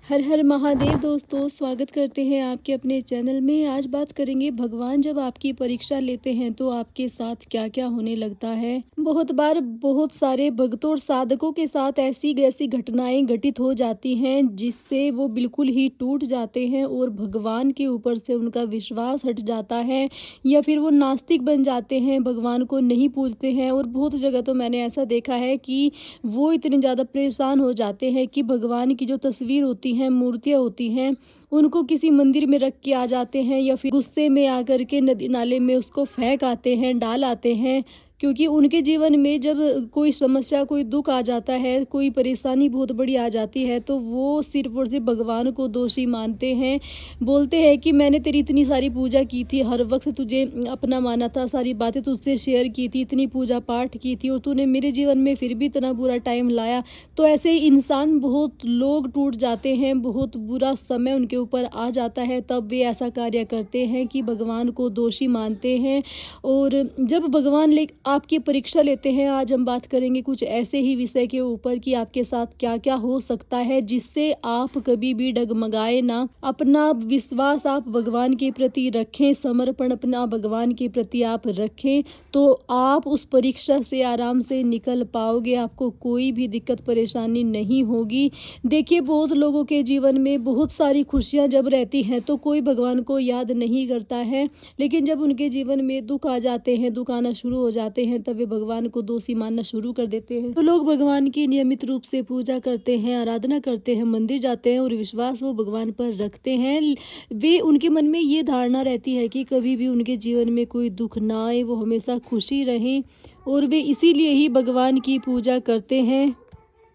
हर हर महादेव दोस्तों, स्वागत करते हैं आपके अपने चैनल में। आज बात करेंगे भगवान जब आपकी परीक्षा लेते हैं तो आपके साथ क्या क्या होने लगता है। बहुत बार बहुत सारे भक्तों और साधकों के साथ ऐसी ऐसी घटनाएं घटित हो जाती हैं जिससे वो बिल्कुल ही टूट जाते हैं और भगवान के ऊपर से उनका विश्वास हट जाता है या फिर वो नास्तिक बन जाते हैं, भगवान को नहीं पूजते हैं। और बहुत जगह तो मैंने ऐसा देखा है कि वो इतने ज़्यादा परेशान हो जाते हैं कि भगवान की जो तस्वीर होती हैं, मूर्तियाँ होती हैं, उनको किसी मंदिर में रख के आ जाते हैं या फिर गुस्से में आकर के नदी नाले में उसको फेंक आते हैं, डाल आते हैं। क्योंकि उनके जीवन में जब कोई समस्या, कोई दुख आ जाता है, कोई परेशानी बहुत बड़ी आ जाती है तो वो सिर्फ और सिर्फ भगवान को दोषी मानते हैं। बोलते हैं कि मैंने तेरी इतनी सारी पूजा की थी, हर वक्त तुझे अपना माना था, सारी बातें तुझसे शेयर की थी, इतनी पूजा पाठ की थी और तूने मेरे जीवन में फिर भी इतना बुरा टाइम लाया। तो ऐसे ही इंसान, बहुत लोग टूट जाते हैं, बहुत बुरा समय उनके ऊपर आ जाता है, तब वे ऐसा कार्य करते हैं कि भगवान को दोषी मानते हैं। और जब भगवान आपकी परीक्षा लेते हैं, आज हम बात करेंगे कुछ ऐसे ही विषय के ऊपर कि आपके साथ क्या क्या हो सकता है जिससे आप कभी भी डगमगाए ना। अपना विश्वास आप भगवान के प्रति रखें, समर्पण अपना भगवान के प्रति आप रखें तो आप उस परीक्षा से आराम से निकल पाओगे, आपको कोई भी दिक्कत परेशानी नहीं होगी। देखिए, बहुत लोगों के जीवन में बहुत सारी खुशियां जब रहती हैं तो कोई भगवान को याद नहीं करता है, लेकिन जब उनके जीवन में दुख आ जाते हैं, दुख आना शुरू हो जाते हैं, तब वे भगवान को दोषी मानना शुरू कर देते हैं। तो लोग भगवान की नियमित रूप से पूजा करते हैं, आराधना करते हैं, मंदिर जाते हैं और विश्वास वो भगवान पर रखते हैं। वे, उनके मन में ये धारणा रहती है कि कभी भी उनके जीवन में कोई दुख ना आए, वो हमेशा खुशी रहें और वे इसीलिए ही भगवान की पूजा करते हैं।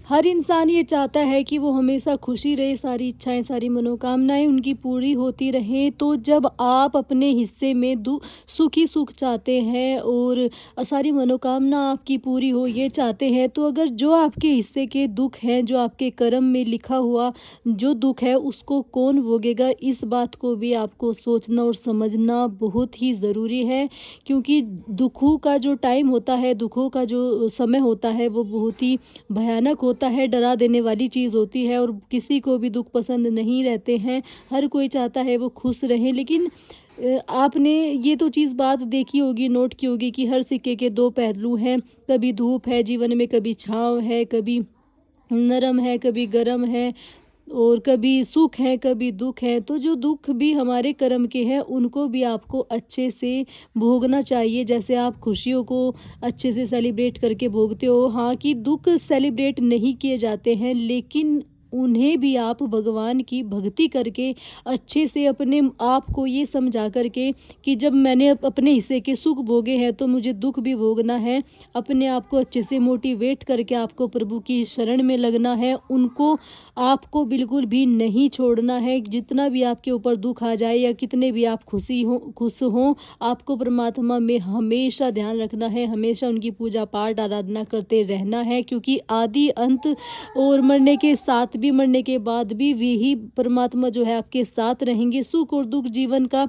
हर इंसान ये चाहता है कि वो हमेशा खुशी रहे, सारी इच्छाएं, सारी मनोकामनाएं उनकी पूरी होती रहें। तो जब आप अपने हिस्से में सुख ही सुख चाहते हैं और सारी मनोकामना आपकी पूरी हो ये चाहते हैं, तो अगर जो आपके हिस्से के दुख हैं, जो आपके कर्म में लिखा हुआ जो दुख है, उसको कौन भोगेगा, इस बात को भी आपको सोचना और समझना बहुत ही ज़रूरी है। क्योंकि दुखों का जो टाइम होता है, दुखों का जो समय होता है, वो बहुत ही भयानक होता है, डरा देने वाली चीज़ होती है और किसी को भी दुख पसंद नहीं रहते हैं। हर कोई चाहता है वो खुश रहें, लेकिन आपने ये तो चीज़ बात देखी होगी, नोट की होगी कि हर सिक्के के दो पहलू हैं। कभी धूप है जीवन में, कभी छाँव है, कभी नरम है, कभी गरम है और कभी सुख है, कभी दुख है। तो जो दुख भी हमारे कर्म के हैं, उनको भी आपको अच्छे से भोगना चाहिए। जैसे आप खुशियों को अच्छे से सेलिब्रेट करके भोगते हो, हाँ, कि दुख सेलिब्रेट नहीं किए जाते हैं, लेकिन उन्हें भी आप भगवान की भक्ति करके अच्छे से अपने आप को ये समझा करके कि जब मैंने अपने हिस्से के सुख भोगे हैं तो मुझे दुख भी भोगना है। अपने आप को अच्छे से मोटिवेट करके आपको प्रभु की शरण में लगना है, उनको आपको बिल्कुल भी नहीं छोड़ना है। जितना भी आपके ऊपर दुख आ जाए या कितने भी आप खुश हों, आपको परमात्मा में हमेशा ध्यान रखना है, हमेशा उनकी पूजा पाठ आराधना करते रहना है। क्योंकि आदि अंत और मरने के साथ भी, मरने के बाद भी वे ही परमात्मा जो है आपके साथ रहेंगे। सुख और दुख जीवन का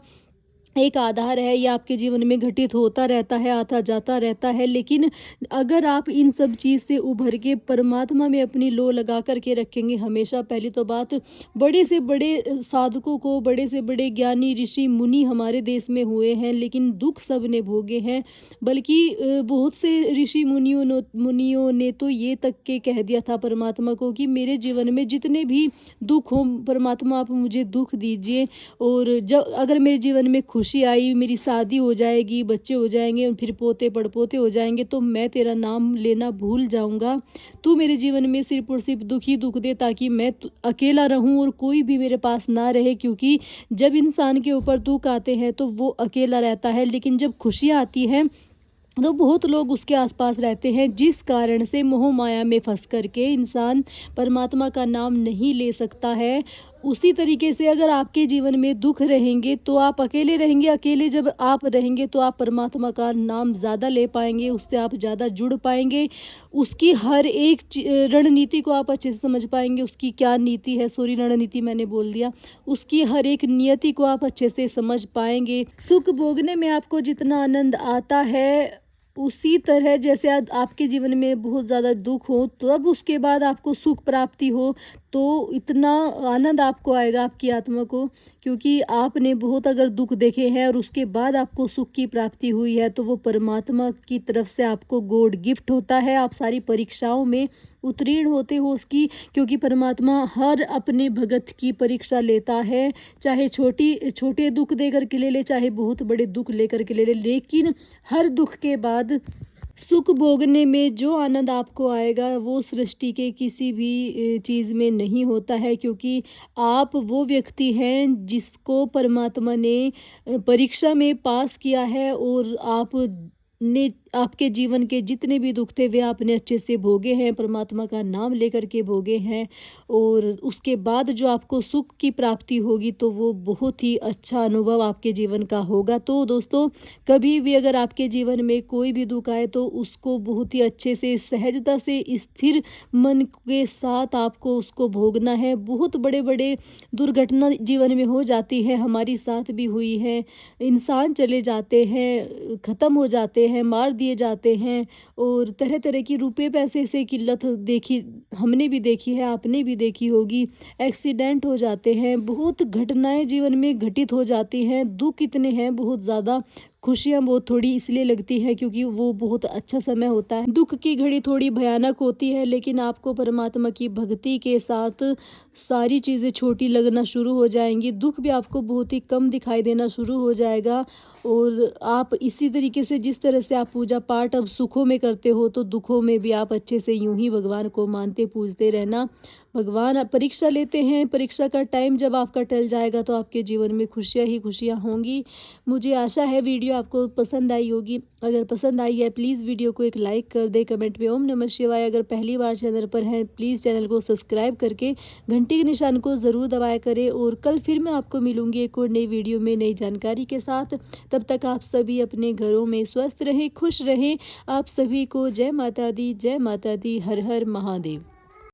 एक आधार है, ये आपके जीवन में घटित होता रहता है, आता जाता रहता है। लेकिन अगर आप इन सब चीज़ से उभर के परमात्मा में अपनी लो लगा करके रखेंगे हमेशा, पहली तो बात, बड़े से बड़े साधकों को, बड़े से बड़े ज्ञानी ऋषि मुनि हमारे देश में हुए हैं, लेकिन दुख सब ने भोगे हैं। बल्कि बहुत से ऋषि मुनियों ने तो ये तक के कह दिया था परमात्मा को कि मेरे जीवन में जितने भी दुख हो, परमात्मा आप मुझे दुख दीजिए, और जब अगर मेरे जीवन में खुशी आई, मेरी शादी हो जाएगी, बच्चे हो जाएंगे और फिर पोते पड़पोते हो जाएंगे, तो मैं तेरा नाम लेना भूल जाऊंगा। तू मेरे जीवन में सिर्फ और सिर्फ दुख ही दुख दे, ताकि मैं अकेला रहूं और कोई भी मेरे पास ना रहे। क्योंकि जब इंसान के ऊपर दुख आते हैं तो वो अकेला रहता है, लेकिन जब खुशियाँ आती हैं तो बहुत लोग उसके आसपास रहते हैं, जिस कारण से मोह माया में फंस करके इंसान परमात्मा का नाम नहीं ले सकता है। उसी तरीके से अगर आपके जीवन में दुख रहेंगे तो आप अकेले रहेंगे, अकेले जब आप रहेंगे तो आप परमात्मा का नाम ज़्यादा ले पाएंगे, उससे आप ज़्यादा जुड़ पाएंगे, उसकी हर एक रणनीति को आप अच्छे से समझ पाएंगे। उसकी क्या नीति है, सॉरी रणनीति मैंने बोल दिया, उसकी हर एक नियति को आप अच्छे से समझ पाएंगे। सुख भोगने में आपको जितना आनंद आता है, उसी तरह जैसे आपके जीवन में बहुत ज़्यादा दुख हो तब उसके बाद आपको सुख प्राप्ति हो, तो इतना आनंद आपको आएगा आपकी आत्मा को, क्योंकि आपने बहुत अगर दुख देखे हैं और उसके बाद आपको सुख की प्राप्ति हुई है तो वो परमात्मा की तरफ से आपको गॉड गिफ्ट होता है। आप सारी परीक्षाओं में उत्तीर्ण होते हो उसकी, क्योंकि परमात्मा हर अपने भगत की परीक्षा लेता है, चाहे छोटे दुख दे करके ले ले, चाहे बहुत बड़े दुख लेकर के ले ले, लेकिन हर दुख के बाद सुख भोगने में जो आनंद आपको आएगा वो सृष्टि के किसी भी चीज़ में नहीं होता है, क्योंकि आप वो व्यक्ति हैं जिसको परमात्मा ने परीक्षा में पास किया है, और आपने आपके जीवन के जितने भी दुख थे वे आपने अच्छे से भोगे हैं, परमात्मा का नाम लेकर के भोगे हैं, और उसके बाद जो आपको सुख की प्राप्ति होगी तो वो बहुत ही अच्छा अनुभव आपके जीवन का होगा। तो दोस्तों, कभी भी अगर आपके जीवन में कोई भी दुख आए तो उसको बहुत ही अच्छे से, सहजता से, स्थिर मन के साथ आपको उसको भोगना है। बहुत बड़े बड़े दुर्घटना जीवन में हो जाती है, हमारी साथ भी हुई है, इंसान चले जाते हैं, ख़त्म हो जाते हैं, मार दिए जाते हैं, और तरह तरह की रुपए पैसे से किल्लत देखी, हमने भी देखी है, आपने भी देखी होगी। एक्सीडेंट हो जाते हैं, बहुत घटनाएं जीवन में घटित हो जाती हैं, दुख इतने हैं बहुत ज़्यादा, खुशियाँ बहुत थोड़ी इसलिए लगती है क्योंकि वो बहुत अच्छा समय होता है। दुख की घड़ी थोड़ी भयानक होती है, लेकिन आपको परमात्मा की भक्ति के साथ सारी चीज़ें छोटी लगना शुरू हो जाएंगी, दुख भी आपको बहुत ही कम दिखाई देना शुरू हो जाएगा। और आप इसी तरीके से, जिस तरह से आप पूजा पाठ अब सुखों में करते हो, तो दुखों में भी आप अच्छे से यूं ही भगवान को मानते पूजते रहना। भगवान परीक्षा लेते हैं, परीक्षा का टाइम जब आपका टल जाएगा तो आपके जीवन में खुशियाँ ही खुशियाँ होंगी। मुझे आशा है वीडियो आपको पसंद आई होगी। अगर पसंद आई है प्लीज़ वीडियो को एक लाइक कर दे, कमेंट में ओम नमः शिवाय। अगर पहली बार चैनल पर हैं प्लीज़ चैनल को सब्सक्राइब करके घंटी के निशान को ज़रूर दबाया करें। और कल फिर मैं आपको मिलूँगी एक और नई वीडियो में नई जानकारी के साथ। तब तक आप सभी अपने घरों में स्वस्थ रहें, खुश रहें। आप सभी को जय माता दी, जय माता दी, हर हर महादेव।